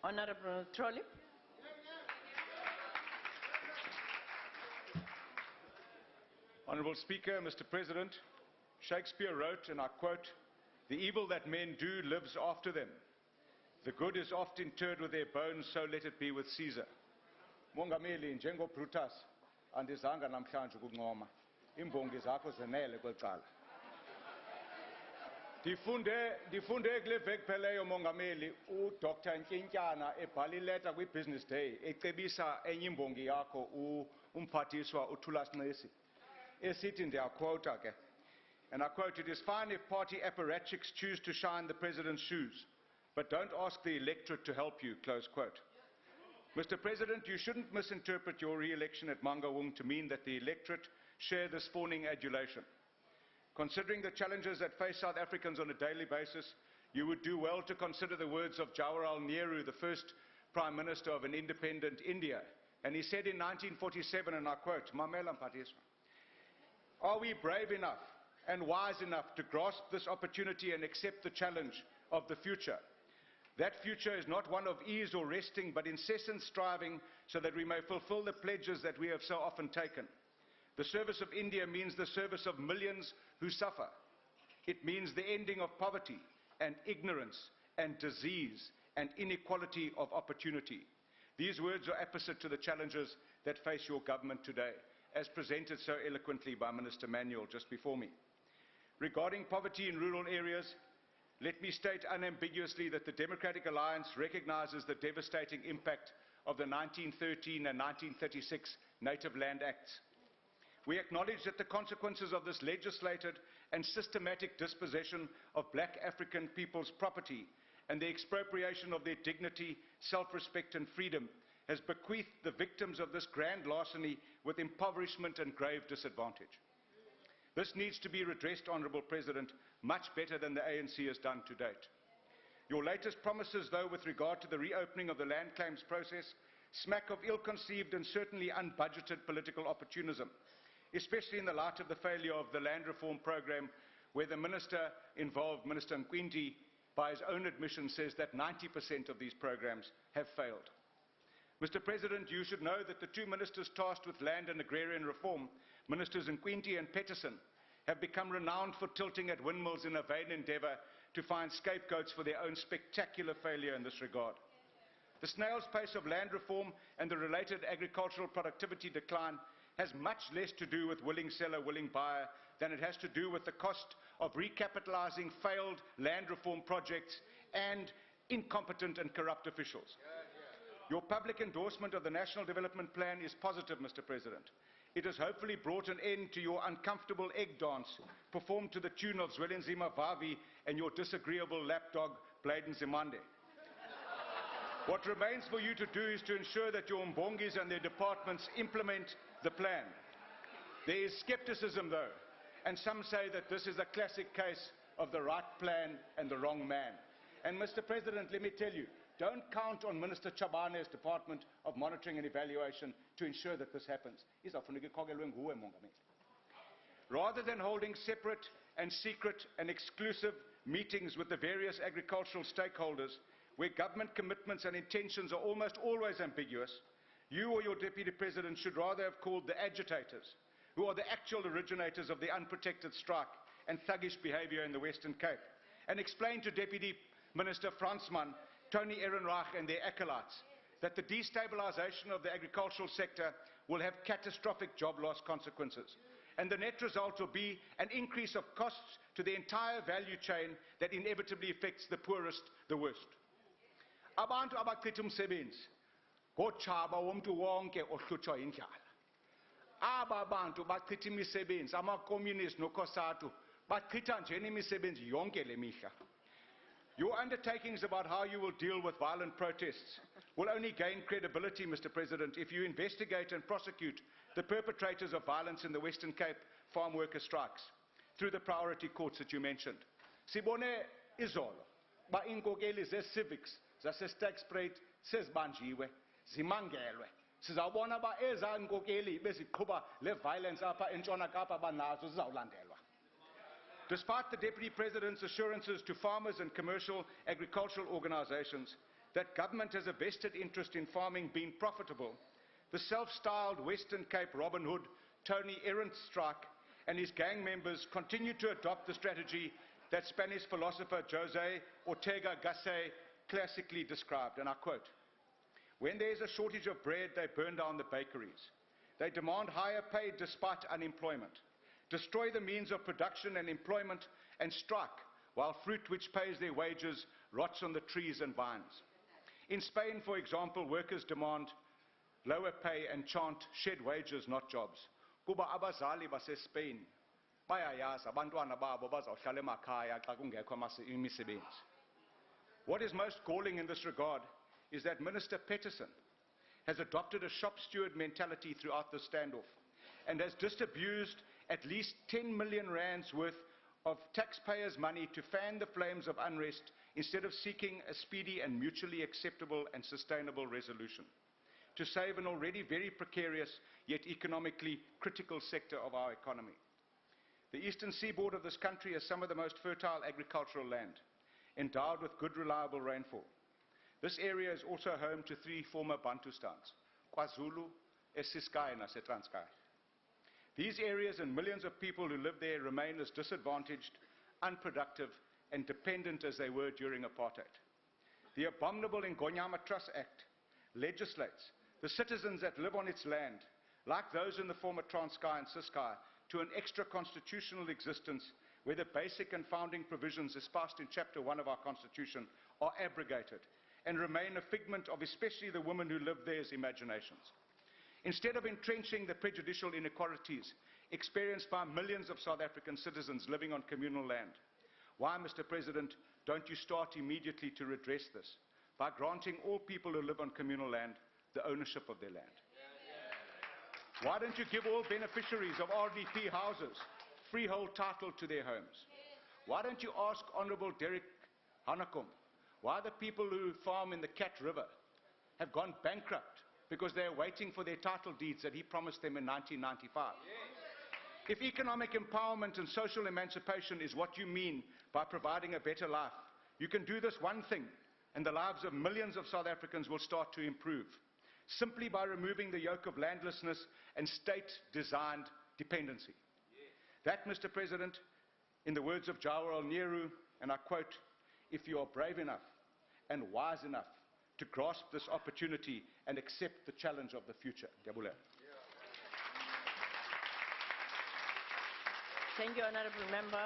Honorable Trollip. Honourable Speaker, Mr. President, Shakespeare wrote, and I quote, "The evil that men do lives after them. The good is oft interred with their bones, so let it be with Caesar." Mongameli, njengoBrutus, andizanga namhlanje ukuncoma. Imbongi zakho zenele kwecala. Ndifunde kule veki pheleyo Mongameli, uDr. Nkintyana ebhala ileta kwi-Business Day ecebisa enye imbongi yakho umphathiswa uThulas Nxesi. Esithi ndiyaquota ke, and I quote, "It is fine if party apparatchiks choose to shine the president's shoes, but don't ask the electorate to help you," close quote. Mr. President, you shouldn't misinterpret your re-election at Mangaung to mean that the electorate share this fawning adulation. Considering the challenges that face South Africans on a daily basis, you would do well to consider the words of Jawaharlal Nehru, the first Prime Minister of an independent India. And he said in 1947, and I quote, "Mamela Mphathiswa, are we brave enough and wise enough to grasp this opportunity and accept the challenge of the future? That future is not one of ease or resting, but incessant striving so that we may fulfill the pledges that we have so often taken. The service of India means the service of millions who suffer. It means the ending of poverty and ignorance and disease and inequality of opportunity." These words are opposite to the challenges that face your government today, as presented so eloquently by Minister Manuel just before me. Regarding poverty in rural areas, let me state unambiguously that the Democratic Alliance recognizes the devastating impact of the 1913 and 1936 Native Land Acts. We acknowledge that the consequences of this legislated and systematic dispossession of black African people's property and the expropriation of their dignity, self-respect and freedom has bequeathed the victims of this grand larceny with impoverishment and grave disadvantage. This needs to be redressed, Honourable President, much better than the ANC has done to date. Your latest promises, though, with regard to the reopening of the land claims process, smack of ill-conceived and certainly unbudgeted political opportunism, especially in the light of the failure of the land reform program, where the minister involved, Minister Nkwinti, by his own admission says that 90% of these programs have failed. Mr. President, you should know that the two ministers tasked with land and agrarian reform, Ministers Nkwinti and Peterson, have become renowned for tilting at windmills in a vain endeavour to find scapegoats for their own spectacular failure in this regard. The snail's pace of land reform and the related agricultural productivity decline has much less to do with willing seller, willing buyer than it has to do with the cost of recapitalizing failed land reform projects and incompetent and corrupt officials. Your public endorsement of the National Development Plan is positive, Mr. President. It has hopefully brought an end to your uncomfortable egg dance performed to the tune of Zwelinzima Vavi and your disagreeable lapdog Bladen Zimande. What remains for you to do is to ensure that your Mbongis and their departments implement the plan. There is skepticism, though, and some say that this is a classic case of the right plan and the wrong man. And Mr. President, let me tell you, don't count on Minister Chabane's Department of Monitoring and Evaluation to ensure that this happens. Rather than holding separate and secret and exclusive meetings with the various agricultural stakeholders, where government commitments and intentions are almost always ambiguous, you or your Deputy President should rather have called the agitators, who are the actual originators of the unprotected strike and thuggish behaviour in the Western Cape, and explain to Deputy Minister Fransman, Tony Ehrenreich and their acolytes that the destabilisation of the agricultural sector will have catastrophic job loss consequences. And the net result will be an increase of costs to the entire value chain that inevitably affects the poorest the worst. Abantu abachitha umsebenzi ngotshaba womntu wonke ohlutshwa yindlala. Aba bantu bachitha imisebenzi, ama-communist no-COSATU bachitha njena imisebenzi yonke le mihla. Your undertakings about how you will deal with violent protests will only gain credibility, Mr. President, if you investigate and prosecute the perpetrators of violence in the Western Cape farm worker strikes through the priority courts that you mentioned. Sibone izolo, ba inkokeli ze-civics zase-Stakespruit sezibanjiwe, zimangelwe. Sizawubona ba eza inkokeli beziqhuba le violence apha eNtshona Kapa banazo zizawulandelwa. Despite the Deputy President's assurances to farmers and commercial agricultural organizations, that government has a vested interest in farming being profitable, the self-styled Western Cape Robin Hood, Tony Ehrenstreich, and his gang members continue to adopt the strategy that Spanish philosopher Jose Ortega Gasset classically described, and I quote, "When there is a shortage of bread, they burn down the bakeries. They demand higher pay despite unemployment, destroy the means of production and employment, and strike while fruit which pays their wages rots on the trees and vines." In Spain, for example, workers demand lower pay and chant shed wages, not jobs. Kuba abazali baseSpain bayayazi abantwana babo bazawuhlala emakhaya xa kungekho imisebenzi. What is most galling in this regard is that Minister Peterson has adopted a shop steward mentality throughout the standoff and has disabused at least 10 million rands worth of taxpayers' money to fan the flames of unrest instead of seeking a speedy and mutually acceptable and sustainable resolution to save an already very precarious yet economically critical sector of our economy. The eastern seaboard of this country has some of the most fertile agricultural land, endowed with good reliable rainfall. This area is also home to 3 former Bantustans, KwaZulu, eCiskei and eTranskei. These areas and millions of people who live there remain as disadvantaged, unproductive and dependent as they were during apartheid. The abominable Ngonyama Trust Act legislates the citizens that live on its land, like those in the former Transkei and Ciskei, to an extra-constitutional existence where the basic and founding provisions espoused in Chapter 1 of our Constitution are abrogated and remain a figment of especially the women who live there's imaginations. Instead of entrenching the prejudicial inequalities experienced by millions of South African citizens living on communal land, why, Mr. President, don't you start immediately to redress this by granting all people who live on communal land the ownership of their land? Why don't you give all beneficiaries of RDP houses freehold title to their homes? Why don't you ask Honourable Derek Hanekom why the people who farm in the Cat River have gone bankrupt because they are waiting for their title deeds that he promised them in 1995? If economic empowerment and social emancipation is what you mean by providing a better life, you can do this one thing and the lives of millions of South Africans will start to improve, simply by removing the yoke of landlessness and state-designed dependency. That, Mr. President, in the words of Jawaharlal Nehru, and I quote, "If you are brave enough and wise enough to grasp this opportunity and accept the challenge of the future." Thank you, Honourable Member.